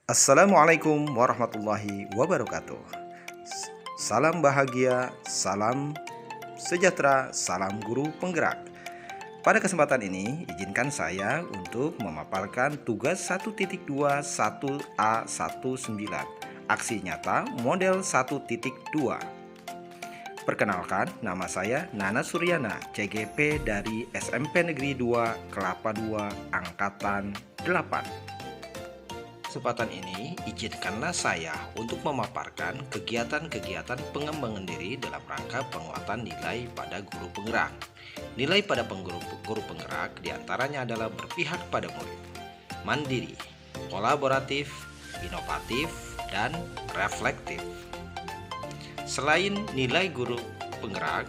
Assalamualaikum warahmatullahi wabarakatuh. Salam bahagia, salam sejahtera, salam guru penggerak. Pada kesempatan ini, izinkan saya untuk memaparkan tugas 1.21A19, aksi nyata model 1.2. Perkenalkan, nama saya Nana Suryana, CGP dari SMP Negeri 2, Kelapa II, Angkatan 8. Kesempatan ini, izinkanlah saya untuk memaparkan kegiatan-kegiatan pengembangan diri dalam rangka penguatan nilai pada guru penggerak. Nilai pada guru penggerak diantaranya adalah berpihak pada murid, mandiri, kolaboratif, inovatif, dan reflektif. Selain nilai guru penggerak,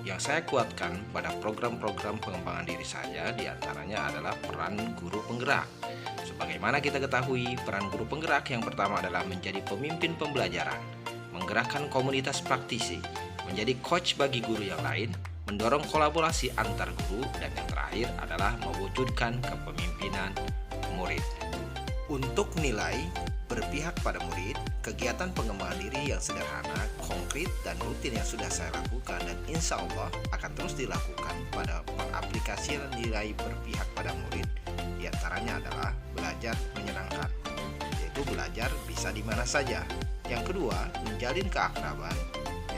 yang saya kuatkan pada program-program pengembangan diri saya diantaranya adalah peran guru penggerak. Sebagaimana kita ketahui, peran guru penggerak yang pertama adalah menjadi pemimpin pembelajaran, menggerakkan komunitas praktisi, menjadi coach bagi guru yang lain, mendorong kolaborasi antar guru, dan yang terakhir adalah mewujudkan kepemimpinan murid. Untuk nilai berpihak pada murid, kegiatan pengembangan diri yang sederhana, konkret, dan rutin yang sudah saya lakukan dan insya Allah akan terus dilakukan pada pengaplikasian nilai berpihak pada murid diantaranya adalah belajar menyenangkan, yaitu belajar bisa di mana saja. Yang kedua, menjalin keakraban,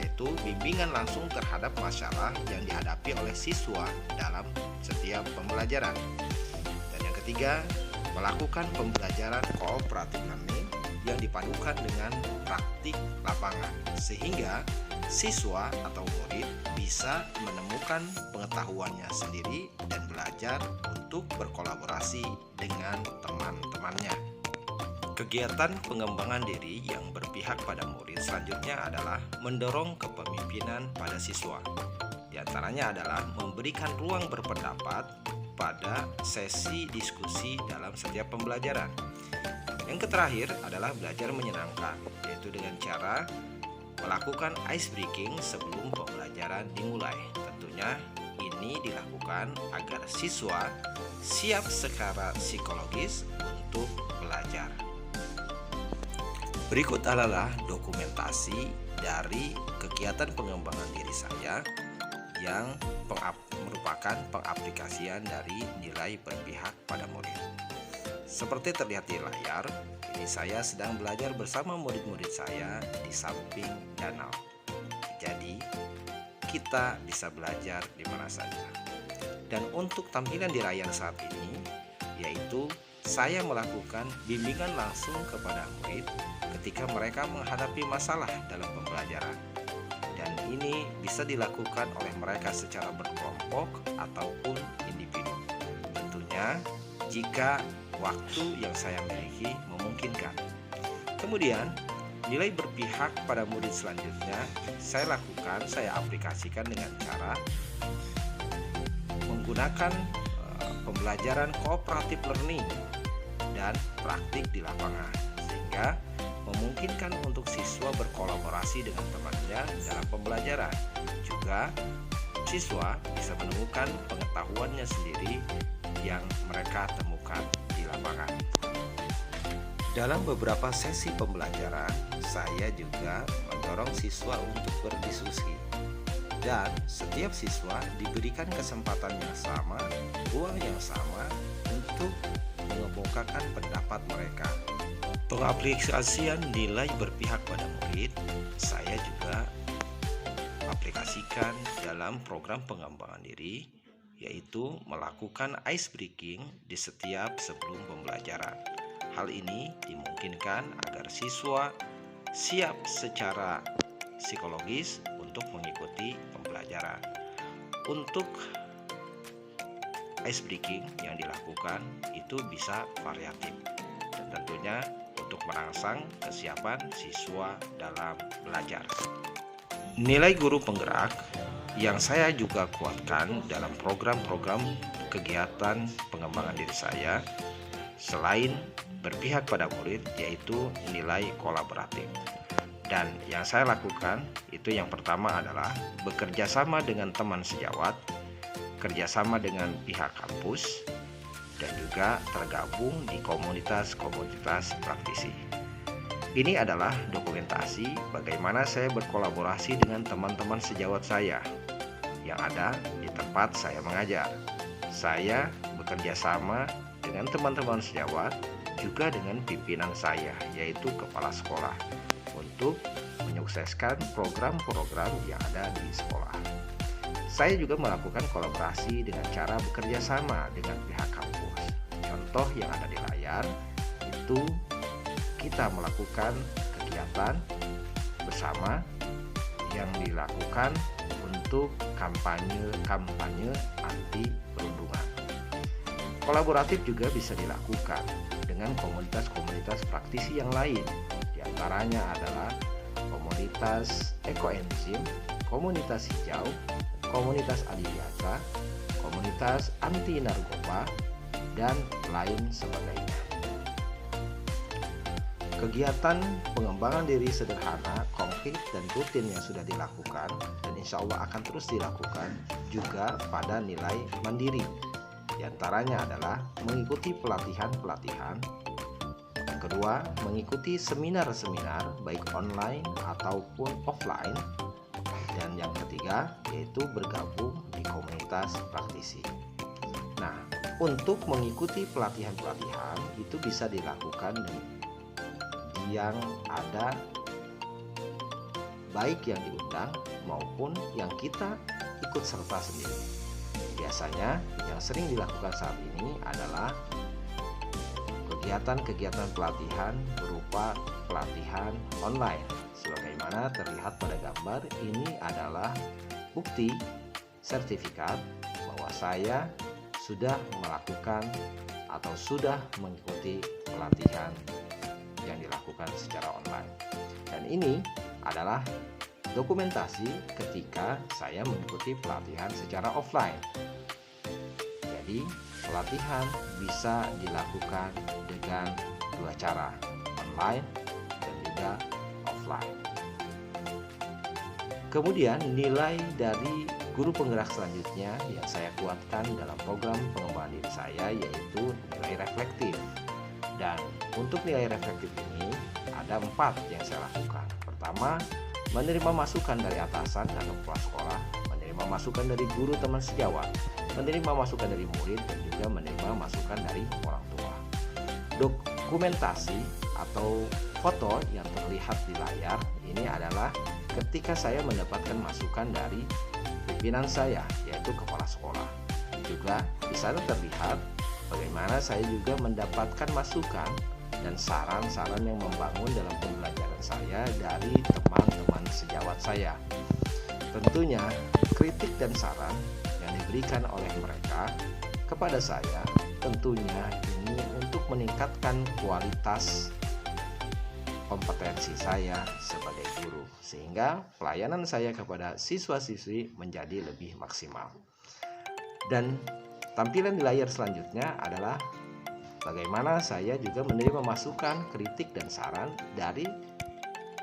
yaitu bimbingan langsung terhadap masalah yang dihadapi oleh siswa dalam setiap pembelajaran. Dan yang ketiga, melakukan pembelajaran cooperative learning yang dipadukan dengan praktik lapangan sehingga siswa atau murid bisa menemukan pengetahuannya sendiri dan belajar untuk berkolaborasi dengan teman-temannya. Kegiatan pengembangan diri yang berpihak pada murid selanjutnya adalah mendorong kepemimpinan pada siswa. Di antaranya adalah memberikan ruang berpendapat pada sesi diskusi dalam setiap pembelajaran. Yang terakhir adalah belajar menyenangkan, yaitu dengan cara melakukan ice breaking sebelum pembelajaran dimulai. Tentunya ini dilakukan agar siswa siap secara psikologis untuk belajar. Berikut adalah dokumentasi dari kegiatan pengembangan diri saya yang merupakan pengaplikasian dari nilai berpihak pada murid. Seperti terlihat di layar, ini saya sedang belajar bersama murid-murid saya di samping danau. Jadi, kita bisa belajar di mana saja. Dan untuk tampilan di layar saat ini, yaitu saya melakukan bimbingan langsung kepada murid ketika mereka menghadapi masalah dalam pembelajaran. Dan ini bisa dilakukan oleh mereka secara berkelompok ataupun individu. Tentunya, jika waktu yang saya miliki memungkinkan. Kemudian, nilai berpihak pada murid selanjutnya saya aplikasikan dengan cara menggunakan pembelajaran cooperative learning dan praktik di lapangan sehingga memungkinkan untuk siswa berkolaborasi dengan temannya dalam pembelajaran. Juga siswa bisa menemukan pengetahuannya sendiri yang mereka temukan di lapangan. Dalam beberapa sesi pembelajaran, saya juga mendorong siswa untuk berdiskusi. Dan setiap siswa diberikan kesempatan yang sama, ruang yang sama untuk mengemukakan pendapat mereka. Pengaplikasian nilai berpihak pada murid, saya juga aplikasikan dalam program pengembangan diri, yaitu melakukan ice breaking di setiap sebelum pembelajaran. Hal ini dimungkinkan agar siswa siap secara psikologis untuk mengikuti pembelajaran. Untuk ice breaking yang dilakukan itu bisa variatif dan tentunya untuk merangsang kesiapan siswa dalam belajar. Nilai guru penggerak yang saya juga kuatkan dalam program-program kegiatan pengembangan diri saya selain berpihak pada murid, yaitu nilai kolaboratif. Dan yang saya lakukan itu yang pertama adalah bekerja sama dengan teman sejawat, kerjasama dengan pihak kampus, dan juga tergabung di komunitas-komunitas praktisi. Ini adalah dokumentasi bagaimana saya berkolaborasi dengan teman-teman sejawat saya yang ada di tempat saya mengajar. Saya bekerja sama dengan teman-teman sejawat, juga dengan pimpinan saya, yaitu kepala sekolah, untuk menyukseskan program-program yang ada di sekolah. Saya juga melakukan kolaborasi dengan cara bekerja sama dengan pihak kampus. Contoh yang ada di layar itu kita melakukan kegiatan bersama yang dilakukan untuk kampanye anti perundungan. Kolaboratif juga bisa dilakukan dengan komunitas-komunitas praktisi yang lain. Di antaranya adalah komunitas ekoenzim, komunitas hijau, komunitas adiwiata, komunitas anti narkoba, dan lain sebagainya. Kegiatan pengembangan diri sederhana, konkret, dan rutin yang sudah dilakukan dan insya Allah akan terus dilakukan juga pada nilai mandiri. Di antaranya adalah mengikuti pelatihan-pelatihan. Yang kedua, mengikuti seminar-seminar baik online ataupun offline. Dan yang ketiga, yaitu bergabung di komunitas praktisi. Nah, untuk mengikuti pelatihan-pelatihan itu bisa dilakukan yang ada baik yang diundang maupun yang kita ikut serta sendiri. Biasanya yang sering dilakukan saat ini adalah kegiatan-kegiatan pelatihan berupa pelatihan online. Sebagaimana terlihat pada gambar, ini adalah bukti sertifikat bahwa saya sudah melakukan atau sudah mengikuti pelatihan yang dilakukan secara online. Dan ini adalah dokumentasi ketika saya mengikuti pelatihan secara offline. Jadi, pelatihan bisa dilakukan dengan dua cara, online dan juga offline. Kemudian, nilai dari guru penggerak selanjutnya yang saya kuatkan dalam program pengembangan diri saya yaitu nilai reflektif. Dan untuk nilai reflektif ini ada 4 yang saya lakukan. Pertama, menerima masukan dari atasan atau kepala sekolah, menerima masukan dari guru teman sejawat, menerima masukan dari murid, dan juga menerima masukan dari orang tua. Dokumentasi atau foto yang terlihat di layar ini adalah ketika saya mendapatkan masukan dari pimpinan saya, yaitu kepala sekolah. Juga di sana terlihat bagaimana saya juga mendapatkan masukan dan saran-saran yang membangun dalam pembelajaran saya dari teman-teman sejawat saya. Tentunya kritik dan saran yang diberikan oleh mereka kepada saya tentunya ini untuk meningkatkan kualitas kompetensi saya sebagai guru, sehingga pelayanan saya kepada siswa-siswi menjadi lebih maksimal. Dan tampilan di layar selanjutnya adalah bagaimana saya juga menerima masukan, kritik, dan saran dari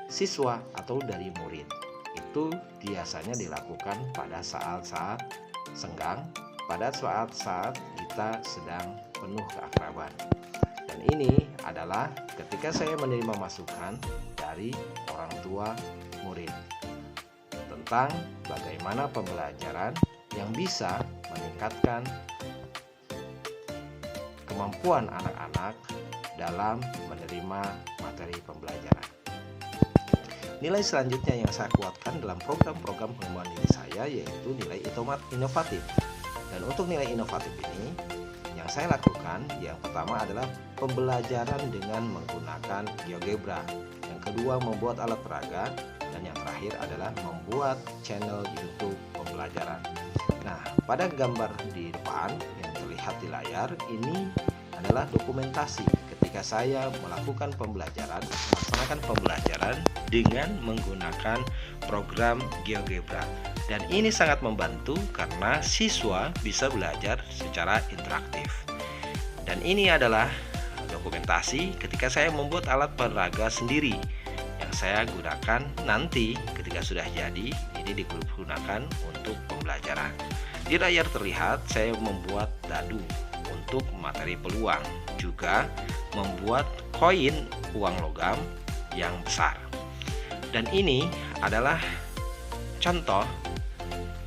siswa atau dari murid. Itu biasanya dilakukan pada saat-saat senggang, pada saat-saat kita sedang penuh keakraban. Dan ini adalah ketika saya menerima masukan dari orang tua murid tentang bagaimana pembelajaran yang bisa meningkatkan kemampuan anak-anak dalam menerima materi pembelajaran. Nilai selanjutnya yang saya kuatkan dalam program-program pengembangan diri saya yaitu nilai inovatif. Dan untuk nilai inovatif ini yang saya lakukan, yang pertama adalah pembelajaran dengan menggunakan GeoGebra, yang kedua membuat alat peraga, dan yang terakhir adalah membuat channel YouTube pembelajaran. Nah, pada gambar di depan yang terlihat di layar ini adalah dokumentasi ketika saya melakukan melaksanakan pembelajaran dengan menggunakan program GeoGebra. Dan ini sangat membantu karena siswa bisa belajar secara interaktif. Dan ini adalah dokumentasi ketika saya membuat alat peraga sendiri yang saya gunakan nanti ketika sudah jadi, ini digunakan untuk pembelajaran. Di layar terlihat saya membuat dadu untuk materi peluang, juga membuat koin uang logam yang besar. Dan ini adalah contoh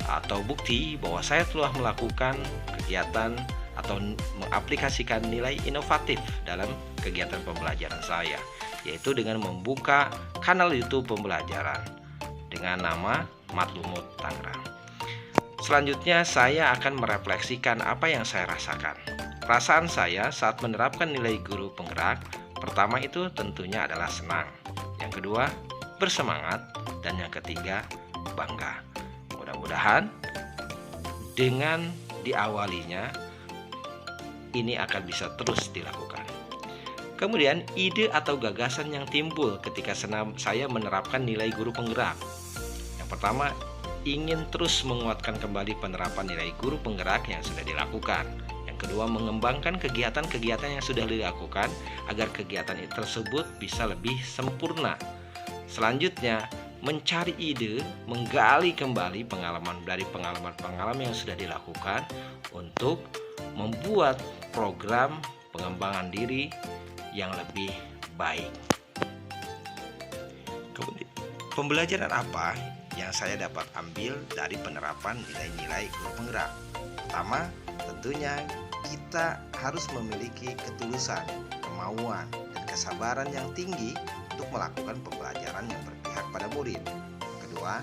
atau bukti bahwa saya telah melakukan kegiatan atau mengaplikasikan nilai inovatif dalam kegiatan pembelajaran saya, yaitu dengan membuka kanal YouTube pembelajaran dengan nama Matlumut Tangerang. Selanjutnya saya akan merefleksikan apa yang saya rasakan. Perasaan saya saat menerapkan nilai guru penggerak, pertama itu tentunya adalah senang, yang kedua bersemangat, dan yang ketiga bangga. Mudah-mudahan dengan diawalinya ini akan bisa terus dilakukan. Kemudian ide atau gagasan yang timbul ketika saya menerapkan nilai guru penggerak. Yang pertama, ingin terus menguatkan kembali penerapan nilai guru penggerak yang sudah dilakukan. Yang kedua, mengembangkan kegiatan-kegiatan yang sudah dilakukan agar kegiatan tersebut bisa lebih sempurna. Selanjutnya, mencari ide, menggali kembali pengalaman yang sudah dilakukan untuk membuat program pengembangan diri yang lebih baik. Kemudian, pembelajaran apa yang saya dapat ambil dari penerapan nilai-nilai guru penggerak? Pertama, tentunya kita harus memiliki ketulusan, kemauan, dan kesabaran yang tinggi untuk melakukan pembelajaran yang berpihak pada murid. Kedua,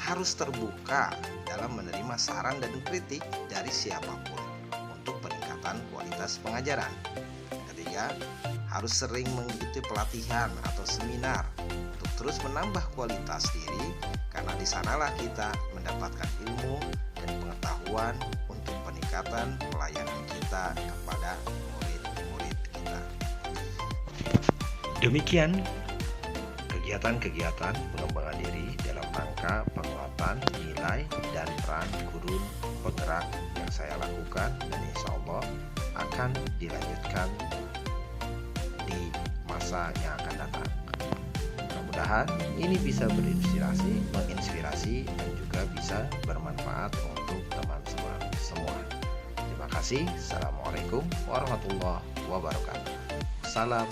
harus terbuka dalam menerima saran dan kritik dari siapapun untuk peningkatan kualitas pengajaran. Ketiga, harus sering mengikuti pelatihan atau seminar untuk terus menambah kualitas diri, karena di sanalah kita mendapatkan ilmu dan pengetahuan untuk peningkatan pelayanan kita kepada murid-murid kita. Demikian kegiatan-kegiatan pengembangan diri dalam rangka penguatan nilai dan peran guru penggerak yang saya lakukan, dan insya Allah akan dilanjutkan di masa yang akan datang. Mudah-mudahan ini bisa berinspirasi, menginspirasi, dan juga bisa bermanfaat untuk teman-teman semua. Terima kasih. Assalamualaikum warahmatullahi wabarakatuh. Salam